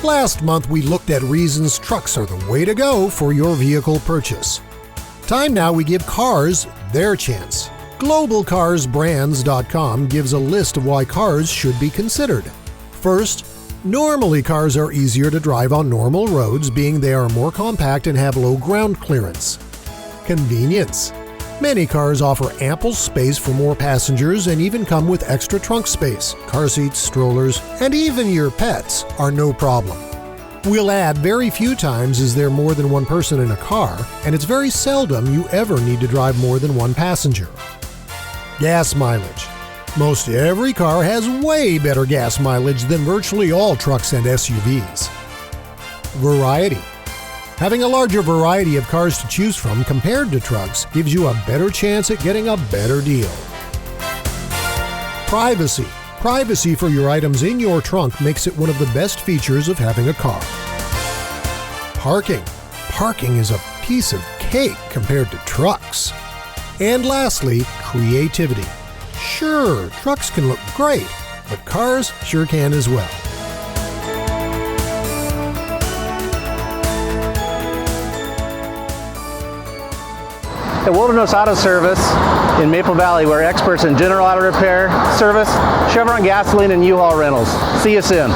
Last month we looked at reasons trucks are the way to go for your vehicle purchase. Time now we give cars their chance. GlobalCarsBrands.com gives a list of why cars should be considered. First, normally cars are easier to drive on normal roads, being they are more compact and have low ground clearance. Convenience. Many cars offer ample space for more passengers and even come with extra trunk space. Car seats, strollers, and even your pets are no problem. We'll add very few times is there more than one person in a car, and it's very seldom you ever need to drive more than one passenger. Gas mileage. Most every car has way better gas mileage than virtually all trucks and SUVs. Variety. Having a larger variety of cars to choose from compared to trucks gives you a better chance at getting a better deal. Privacy. Privacy for your items in your trunk makes it one of the best features of having a car. Parking. Parking is a piece of cake compared to trucks. And lastly, creativity. Sure, trucks can look great, but cars sure can as well. At Wilderness Auto Service in Maple Valley, we're experts in general auto repair, service, Chevron gasoline, and U-Haul rentals. See you soon.